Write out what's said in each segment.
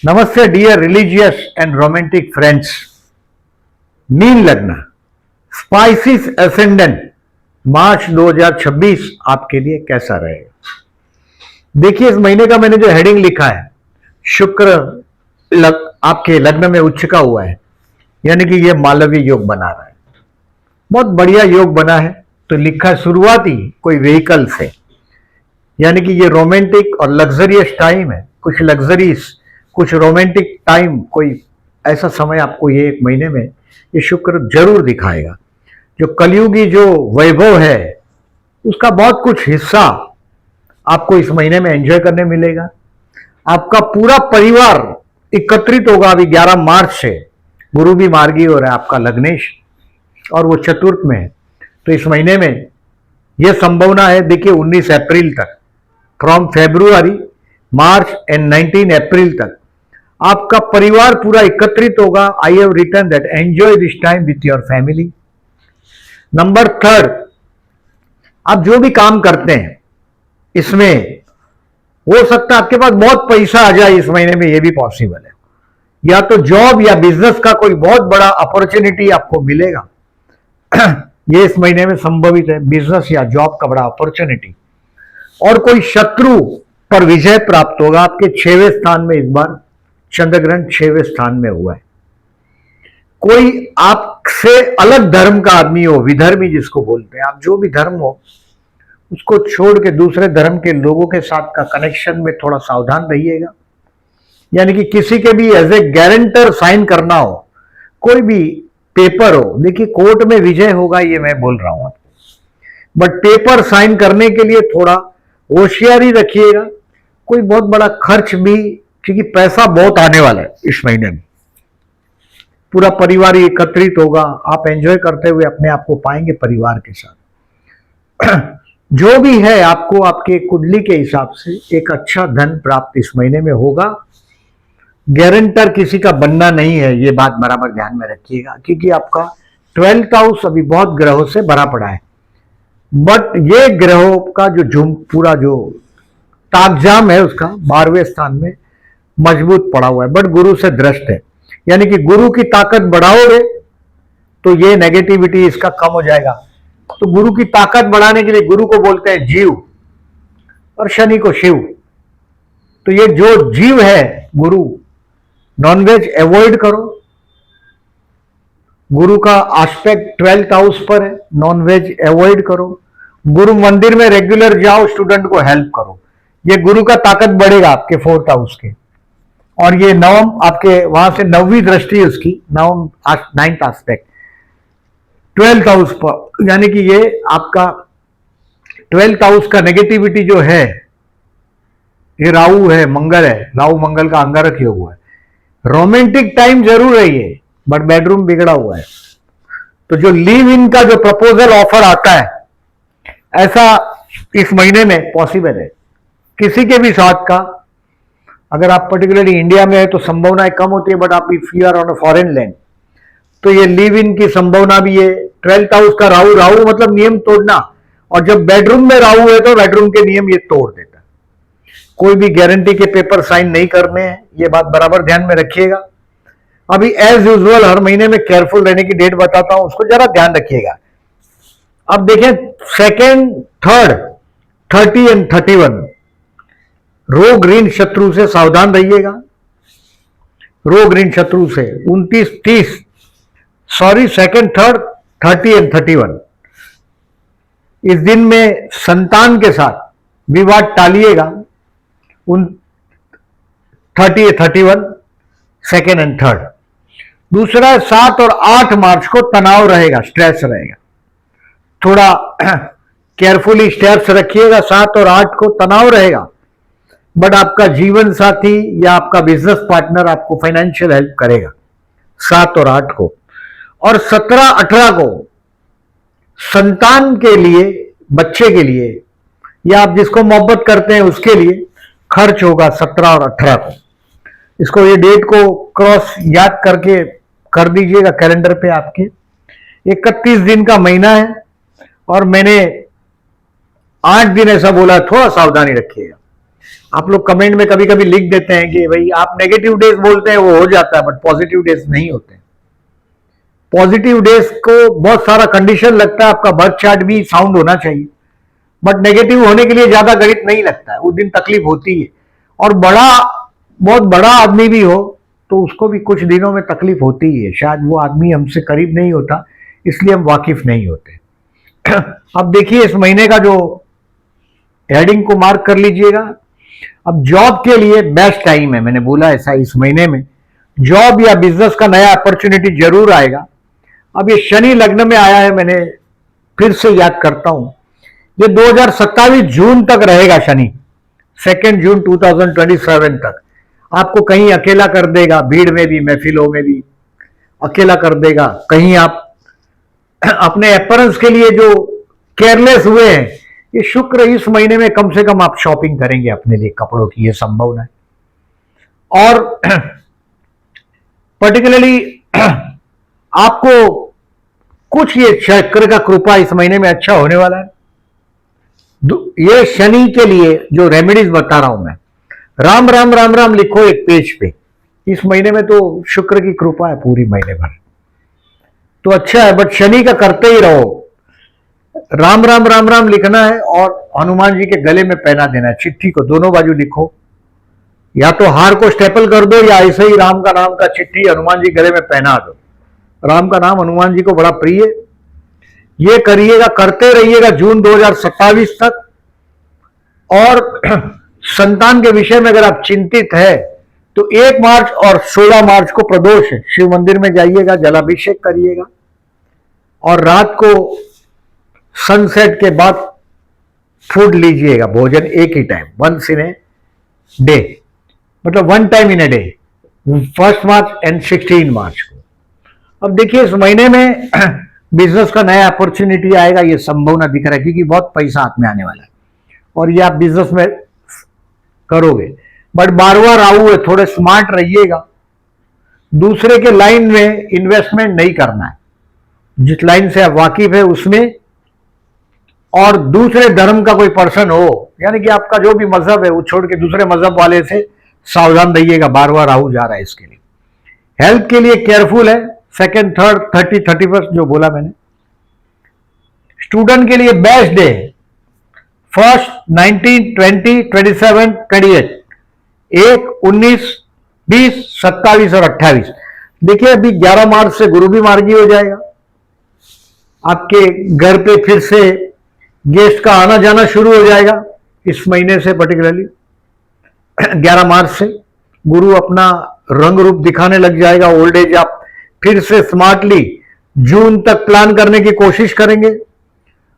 नमस्ते dear religious and romantic friends. मीन लग्न स्पाइसिस एसेंडेंट मार्च 2026 आपके लिए कैसा रहेगा? देखिए, इस महीने का मैंने जो हेडिंग लिखा है, शुक्र आपके लग्न में उच्च का हुआ है, यानी कि यह मालवीय योग बना रहा है। बहुत बढ़िया योग बना है। तो लिखा है शुरुआती कोई व्हीकल से, यानी कि ये रोमांटिक और लग्जरियस टाइम है। कुछ लग्जरीज, कुछ रोमांटिक टाइम, कोई ऐसा समय आपको ये एक महीने में ये शुक्र जरूर दिखाएगा। जो कलयुगी जो वैभव है उसका बहुत कुछ हिस्सा आपको इस महीने में एंजॉय करने मिलेगा। आपका पूरा परिवार एकत्रित होगा। अभी 11 मार्च से गुरु भी मार्गी हो रहा है आपका लग्नेश, और वो चतुर्थ में है। तो इस महीने में यह संभावना है, देखिए 19 अप्रैल तक, from February, March and 19 April तक आपका परिवार पूरा एकत्रित होगा। I have written that enjoy this time with your family. Number 3, आप जो भी काम करते हैं इसमें हो सकता है आपके पास बहुत पैसा आ जाए इस महीने में, यह भी पॉसिबल है। या तो जॉब या बिजनेस का कोई बहुत बड़ा अपॉर्चुनिटी आपको मिलेगा। यह इस महीने में संभवित है, बिजनेस या जॉब का बड़ा अपॉर्चुनिटी। और कोई शत्रु पर विजय प्राप्त होगा। आपके 6वें स्थान में इस बार चंद्रग्रहण 6वें स्थान में हुआ है। कोई आपसे अलग धर्म का आदमी हो, विधर्मी जिसको बोलते हैं, आप जो भी धर्म हो उसको छोड़ के दूसरे धर्म के लोगों के साथ का कनेक्शन में थोड़ा सावधान रहिएगा। यानी कि किसी के भी एज ए गारंटर साइन करना हो, कोई भी पेपर हो, देखिए कोर्ट में विजय होगा ये मैं बोल रहा हूं, बट पेपर साइन करने के लिए थोड़ा होशियारी रखिएगा। कोई बहुत बड़ा खर्च भी, क्योंकि पैसा बहुत आने वाला है इस महीने में। पूरा परिवार एकत्रित होगा, आप एंजॉय करते हुए अपने आप को पाएंगे परिवार के साथ। जो भी है आपको आपके कुंडली के हिसाब से एक अच्छा धन प्राप्त इस महीने में होगा। गारंटर किसी का बनना नहीं है, ये बात बराबर ध्यान में रखिएगा, क्योंकि आपका 12th हाउस अभी बहुत ग्रहों से भरा पड़ा है। बट ये ग्रहों का जो पूरा जो ताकजाम है उसका 12वें स्थान में मजबूत पड़ा हुआ है, बट गुरु से दृष्ट है। यानी कि गुरु की ताकत बढ़ाओगे तो ये नेगेटिविटी इसका कम हो जाएगा। तो गुरु की ताकत बढ़ाने के लिए गुरु को बोलते हैं जीव और शनि को शिव। तो ये जो जीव है गुरु, नॉनवेज अवॉइड करो। गुरु का एस्पेक्ट 12th हाउस पर है, नॉनवेज अवॉइड करो। गुरु मंदिर में रेगुलर जाओ, स्टूडेंट को हेल्प करो। ये गुरु का ताकत बढ़ेगा आपके 4th हाउस के। और ये नवम आपके वहां से 9वीं दृष्टि है उसकी, नवम 9th एस्पेक्ट 12th हाउस पर। यानी कि ये आपका 12th हाउस का नेगेटिविटी जो है, ये राहु है, मंगल है, राहु मंगल का अंगारक योग हुआ है। रोमांटिक टाइम जरूर है ये, बट बेडरूम बिगड़ा हुआ है। तो जो लिव इन का जो प्रपोजल ऑफर आता है, ऐसा इस महीने में पॉसिबल है किसी के भी साथ का। अगर आप पर्टिकुलरली इंडिया में है तो संभावनाएं कम होती है, बट आप if you are on a foreign land तो ये लिव इन की संभावना भी है। 12th हाउस का राहु, राहु मतलब नियम तोड़ना, और जब बेडरूम में राहु है तो बेडरूम के नियम ये तोड़ देता है। कोई भी गारंटी के पेपर साइन नहीं करने हैं, ये बात बराबर ध्यान में रखिएगा। अभी एज यूजुअल हर महीने में केयरफुल रहने की डेट बताता हूं, उसको जरा ध्यान रखिएगा। अब देखें 2nd, 3rd, 30 एंड 31, रोग ऋण शत्रु से सावधान रहिएगा। रोग ऋण शत्रु से 29, 30, सॉरी 2nd, 3rd, 30 एंड 31, इस दिन में संतान के साथ विवाद टालिएगा। 30, 31, 2nd एंड 3rd। दूसरा 7 और 8 मार्च को तनाव रहेगा, स्ट्रेस रहेगा। थोड़ा केयरफुली स्टेप्स रखिएगा। 7 और 8 को तनाव रहेगा, बट आपका जीवन साथी या आपका बिजनेस पार्टनर आपको फाइनेंशियल हेल्प करेगा 7 और 8 को। और 17, 18 को संतान के लिए, बच्चे के लिए, या आप जिसको मोहब्बत करते हैं उसके लिए खर्च होगा 17 और 18 को। इसको, ये डेट को क्रॉस याद करके कर दीजिएगा कैलेंडर पे आपके। 31 दिन का महीना है, और मैंने 8 दिन ऐसा बोला, थोड़ा सावधानी रखिएगा। आप लोग कमेंट में कभी कभी लिख देते हैं कि भाई आप नेगेटिव डेज बोलते हैं, वो हो जाता है, बट पॉजिटिव डेज नहीं होते। पॉजिटिव डेज को बहुत सारा कंडीशन लगता है, आपका बर्थ चार्ट भी साउंड होना चाहिए, बट नेगेटिव होने के लिए ज्यादा गणित नहीं लगता है, उस दिन तकलीफ होती है। और बहुत बड़ा आदमी भी हो तो उसको भी कुछ दिनों में तकलीफ होती ही है, शायद वो आदमी हमसे करीब नहीं होता इसलिए हम वाकिफ नहीं होते। अब देखिए इस महीने का जो हेडिंग को मार्क कर लीजिएगा। अब जॉब के लिए बेस्ट टाइम है, मैंने बोला ऐसा, इस महीने में जॉब या बिजनेस का नया अपॉर्चुनिटी जरूर आएगा। अब ये शनि लग्न में आया है, मैंने फिर से याद करता हूं, ये 2027 जून तक रहेगा शनि, 2 जून 2027 तक। आपको कहीं अकेला कर देगा, भीड़ में भी, महफिलों में भी अकेला कर देगा। कहीं आप अपने अपीयरेंस के लिए जो केयरलेस हुए हैं, ये शुक्र इस महीने में कम से कम आप शॉपिंग करेंगे अपने लिए कपड़ों की, ये संभावना है। और पर्टिकुलरली आपको कुछ ये चक्र का कृपा इस महीने में अच्छा होने वाला है। ये शनि के लिए जो रेमेडीज बता रहा हूं मैं, राम राम राम राम लिखो एक पेज पे। इस महीने में तो शुक्र की कृपा है पूरी महीने भर, तो अच्छा है, बट शनि का करते ही रहो। राम राम राम राम लिखना है और हनुमान जी के गले में पहना देना है, चिट्ठी को दोनों बाजू लिखो, या तो हार को स्टेपल कर दो या ऐसे ही राम का नाम का चिट्ठी हनुमान जी गले में पहना दो। राम का नाम हनुमान जी को बड़ा प्रिय, ये करिएगा, करते रहिएगा जून 2027 तक। और संतान के विषय में अगर आप चिंतित है तो 1 मार्च और 16 मार्च को प्रदोष है, शिव मंदिर में जाइएगा, जलाभिषेक करिएगा और रात को सनसेट के बाद फूड लीजिएगा, भोजन एक ही time, once in a day, मतलब 1 time in a day, 1 March and 16 March को। अब देखिए इस महीने में बिजनेस का नया अपॉर्चुनिटी आएगा, ये संभावना दिख रहा है, क्योंकि बहुत पैसा हाथ में आने वाला है और ये आप बिजनेस में करोगे। बट 12वां राहु है, थोड़े स्मार्ट रहिएगा, दूसरे के लाइन में इन्वेस्टमेंट नहीं करना है, जिस लाइन से आप वाकिफ है उसमें। और दूसरे धर्म का कोई पर्सन हो, यानी कि आपका जो भी मजहब है वो छोड़ के दूसरे मजहब वाले से सावधान रहिएगा, 12वां राहु जा रहा है इसके लिए। हेल्थ के लिए केयरफुल है, 2nd, 3rd, 30, 31 जो बोला मैंने। स्टूडेंट के लिए बेस्ट डे 1st, 19, 20, 27, 28, 1, 19, 20, 27 और 28। देखिए अभी 11 मार्च से गुरु भी मार्गी हो जाएगा, आपके घर पे फिर से गेस्ट का आना जाना शुरू हो जाएगा इस महीने से, पर्टिकुलरली 11 मार्च से गुरु अपना रंग रूप दिखाने लग जाएगा। ओल्ड एज आप फिर से स्मार्टली जून तक प्लान करने की कोशिश करेंगे।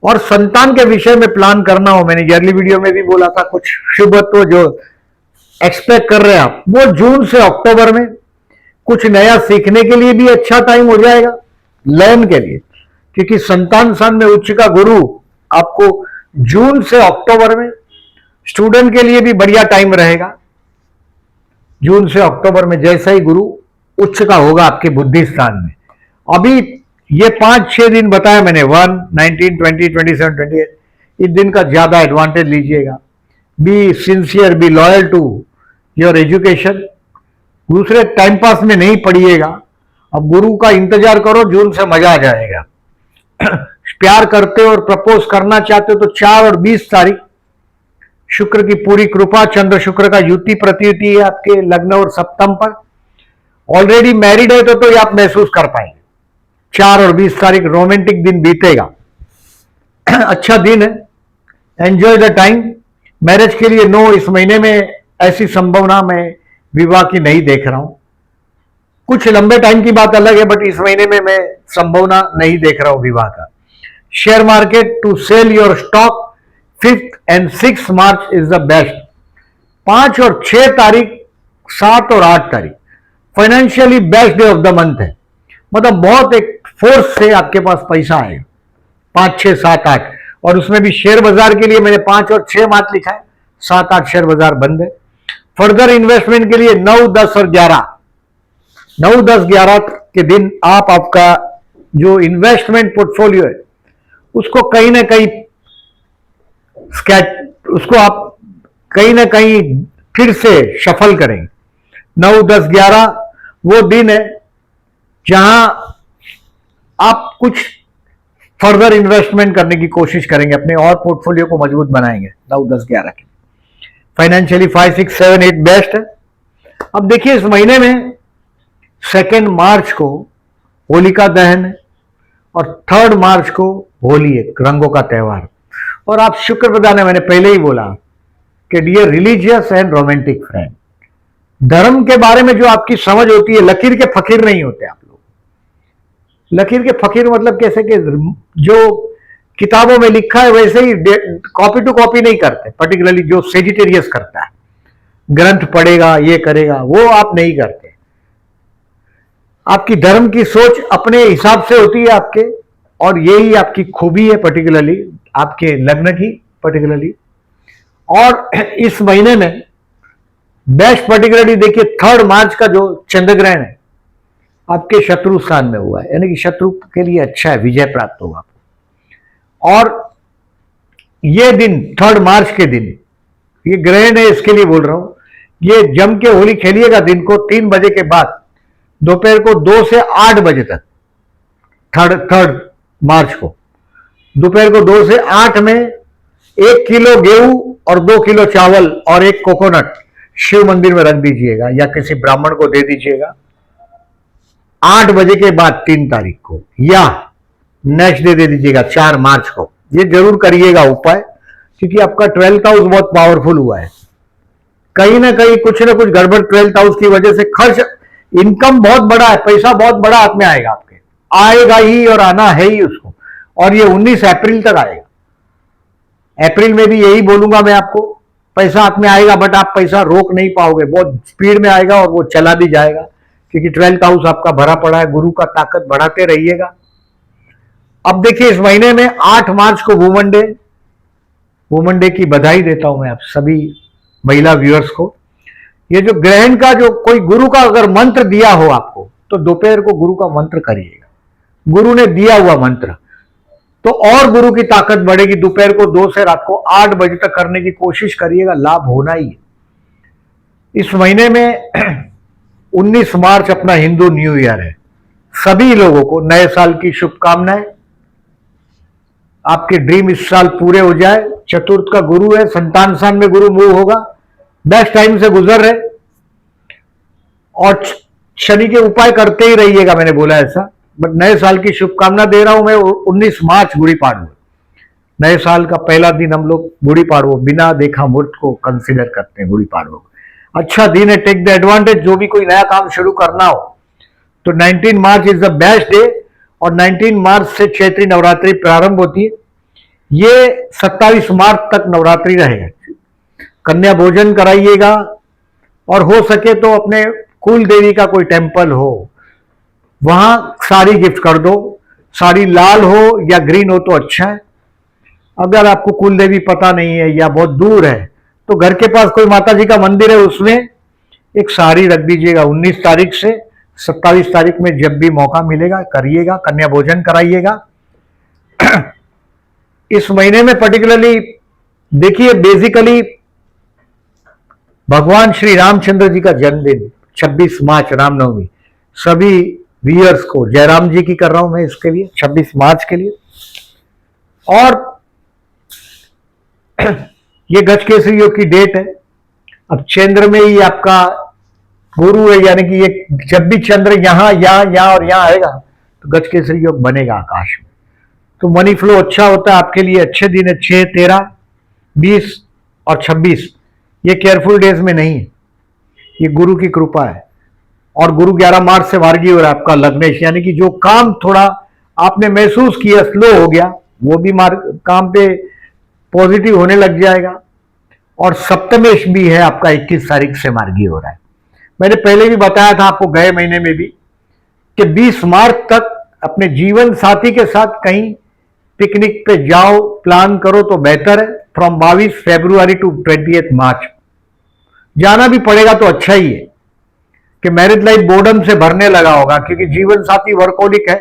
और संतान के विषय में प्लान करना हो, मैंने अर्ली वीडियो में भी बोला था, कुछ शुभत्व जो एक्सपेक्ट कर रहे हैं आप, वो जून से अक्टूबर में। कुछ नया सीखने के लिए भी अच्छा टाइम हो जाएगा, लर्न के लिए, क्योंकि संतान स्थान में उच्च का गुरु आपको जून से अक्टूबर में। स्टूडेंट के लिए भी बढ़िया टाइम रहेगा जून से अक्टूबर में, जैसा ही गुरु उच्च का होगा आपके बुद्धि स्थान में। अभी ये 5-6 दिन बताया मैंने, 1, 19, 20, 27, 28, इस दिन का ज्यादा एडवांटेज लीजिएगा। Be sincere, be loyal to your education, दूसरे टाइम पास में नहीं पढ़िएगा। अब गुरु का इंतजार करो, जून से मजा आ जाएगा। प्यार करते हो और प्रपोज करना चाहते हो तो 4 और 20 तारीख शुक्र की पूरी कृपा, चंद्र शुक्र का युति प्रत्युति है आपके लग्न और सप्तम पर। ऑलरेडी मैरिड है तो ये आप महसूस कर पाएंगे। 4 और 20 तारीख रोमांटिक दिन बीतेगा, अच्छा दिन है, एंजॉय द टाइम। मैरिज के लिए नो, इस महीने में ऐसी संभावना मैं विवाह की नहीं देख रहा हूं। कुछ लंबे टाइम की बात अलग है, बट इस महीने में मैं संभावना नहीं देख रहा हूं विवाह का। Share market to sell your stock 5th and 6th March is the best. 5 और 6 तारीख, 7 और 8 तारीख financially best day of the month है, मतलब बहुत एक फोर्स से आपके पास पैसा आएगा। 5, 6, 7, 8, और उसमें भी शेयर बाजार के लिए मैंने 5 और 6 मार्च लिखा है, 7, 8 शेयर बाजार बंद है। फर्दर इन्वेस्टमेंट के लिए 9, 10 और 11, 9, 10, 11 के दिन आप आपका जो इन्वेस्टमेंट पोर्टफोलियो है उसको कहीं ना कहीं उसको आप कहीं ना कहीं फिर से सफल करेंगे। 9, 10, 11 वो दिन है जहां आप कुछ फर्दर इन्वेस्टमेंट करने की कोशिश करेंगे, अपने और पोर्टफोलियो को मजबूत बनाएंगे। 9, 10, 11 के फाइनेंशियली 5, 6, 7, 8 बेस्ट है। अब देखिए इस महीने में 2 मार्च को होलिका दहन है और 3 मार्च को होली है, रंगों का त्योहार। और आप शुक्र प्रदान है, मैंने पहले ही बोला कि dear religious and romantic friend, धर्म के बारे में जो आपकी समझ होती है, लकीर के फकीर नहीं होते आप लोग। लकीर के फकीर मतलब कैसे कि जो किताबों में लिखा है वैसे ही कॉपी टू कॉपी नहीं करते। पर्टिकुलरली जो सेजिटेरियस करता है, ग्रंथ पढ़ेगा, ये करेगा, वो आप नहीं करते। आपकी धर्म की सोच अपने हिसाब से होती है आपके, और यही आपकी खूबी है पर्टिकुलरली आपके लग्न की पर्टिकुलरली। और इस महीने में बेस्ट पर्टिकुलरली देखिए 3 मार्च का जो चंद्र ग्रहण है आपके शत्रु स्थान में हुआ है, यानी कि शत्रु के लिए अच्छा है, विजय प्राप्त होगा। और ये दिन 3 मार्च के दिन ये ग्रहण है, इसके लिए बोल रहा हूं, ये जम के होली खेलिएगा दिन को 3 बजे के बाद, दोपहर को 2 से 8 बजे तक। 3 मार्च को दोपहर को 2 से 8 में 1 किलो गेहूं और 2 किलो चावल और 1 कोकोनट शिव मंदिर में रख दीजिएगा या किसी ब्राह्मण को दे दीजिएगा 8 बजे के बाद 3 तारीख को, या नेक्स्ट डे दे दीजिएगा 4 मार्च को। ये जरूर करिएगा उपाय, क्योंकि आपका 12th हाउस बहुत पावरफुल हुआ है। कहीं ना कहीं कुछ ना कुछ गड़बड़ 12th हाउस की वजह से खर्च, इनकम बहुत बड़ा है, पैसा बहुत बड़ा हाथ में आएगा आपके, आएगा ही और आना है ही उसको। और ये 19 अप्रैल तक आएगा। अप्रैल में भी यही बोलूंगा मैं आपको, पैसा हाथ में आएगा, बट आप पैसा रोक नहीं पाओगे, बहुत स्पीड में आएगा और वो चला भी जाएगा, क्योंकि 12th हाउस आपका भरा पड़ा है। गुरु का ताकत बढ़ाते रहिएगा। अब देखिए इस महीने में 8 मार्च को वुमन डे की बधाई देता हूं मैं आप सभी महिला व्यूअर्स को। ये जो ग्रहण का जो कोई गुरु का अगर मंत्र दिया हो आपको, तो दोपहर को गुरु का मंत्र करिएगा। गुरु ने दिया हुआ मंत्र, तो और गुरु की ताकत बढ़ेगी। दोपहर को 2 से रात को 8 बजे तक करने की कोशिश करिएगा, लाभ होना ही है। इस महीने में 19 मार्च अपना हिंदू न्यू ईयर है। सभी लोगों को नए साल की शुभकामनाएं। आपके ड्रीम इस साल पूरे हो जाए। चतुर्थ का गुरु है, संतान स्थान में गुरु मूव होगा, बेस्ट टाइम से गुजर रहे। और शनि के उपाय करते ही रहिएगा, मैंने बोला ऐसा। बट नए साल की शुभकामना दे रहा हूं मैं। 19 मार्च गुड़ी पाड़वा, नए साल का पहला दिन हम लोग गुड़ी पाड़वा बिना देखा मुहूर्त को कंसीडर करते हैं। गुड़ी पाड़वा अच्छा दिन है, टेक द एडवांटेज। जो भी कोई नया काम शुरू करना हो तो 19 मार्च इज द बेस्ट डे। और 19 मार्च से चैत्री नवरात्रि प्रारंभ होती है। ये 27 मार्च तक नवरात्रि रहेगा। कन्या भोजन कराइएगा, और हो सके तो अपने कुल देवी का कोई टेम्पल हो वहां साड़ी गिफ्ट कर दो। साड़ी लाल हो या ग्रीन हो तो अच्छा है। अगर आपको कुल देवी पता नहीं है या बहुत दूर है, तो घर के पास कोई माता जी का मंदिर है, उसमें एक साड़ी रख दीजिएगा। 19 तारीख से 27 तारीख में जब भी मौका मिलेगा करिएगा, कन्या भोजन कराइएगा। इस महीने में पर्टिकुलरली देखिए, बेसिकली भगवान श्री रामचंद्र जी का जन्मदिन 26 मार्च, रामनवमी। सभी व्यूअर्स को जयराम जी की कर रहा हूं मैं इसके लिए 26 मार्च के लिए। और ये गजकेसरी योग की डेट है। अब चंद्र में ही आपका गुरु है, यानी कि ये जब भी चंद्र यहां और यहां आएगा तो गजकेसरी योग बनेगा आकाश में। तो मनी फ्लो अच्छा होता है आपके लिए। अच्छे दिन है 6, 13, 20 और 26। ये केयरफुल डेज में नहीं है, ये गुरु की कृपा है। और गुरु 11 मार्च से मार्गी हो रहा है आपका लग्नेश, यानी कि जो काम थोड़ा आपने महसूस किया स्लो हो गया, वो भी काम पे पॉजिटिव होने लग जाएगा। और सप्तमेश भी है आपका 21 तारीख से मार्गी हो रहा है। मैंने पहले भी बताया था आपको गए महीने में भी कि 20 मार्च तक अपने जीवन साथी के साथ कहीं पिकनिक पे जाओ, प्लान करो तो बेहतर है। फ्रॉम 22 फरवरी टू 28 मार्च जाना भी पड़ेगा तो अच्छा ही है, कि मैरिज लाइफ बोर्डम से भरने लगा होगा, क्योंकि जीवन साथी वर्कोलिक है,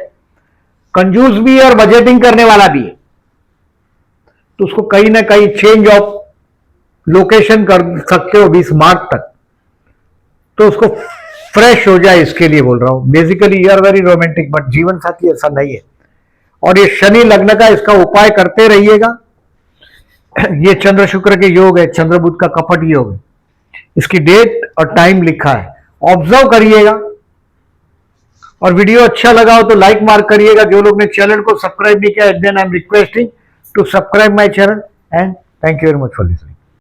कंजूस भी है और बजटिंग करने वाला भी है। तो उसको कहीं ना कहीं चेंज ऑफ लोकेशन कर सकते हो 20 मार्च तक, तो उसको फ्रेश हो जाए इसके लिए बोल रहा हूं। Basically you are very romantic, but जीवन साथी ऐसा नहीं है। और ये शनि लग्न का, इसका उपाय करते रहिएगा। ये चंद्र शुक्र के योग है, चंद्र बुध का कपट योग है। इसकी डेट और टाइम लिखा है, ऑब्जर्व करिएगा। और वीडियो अच्छा लगा हो तो लाइक मार्क करिएगा। जो लोग ने चैनल को सब्सक्राइब नहीं किया, then I am requesting to subscribe my channel and thank you very much for listening.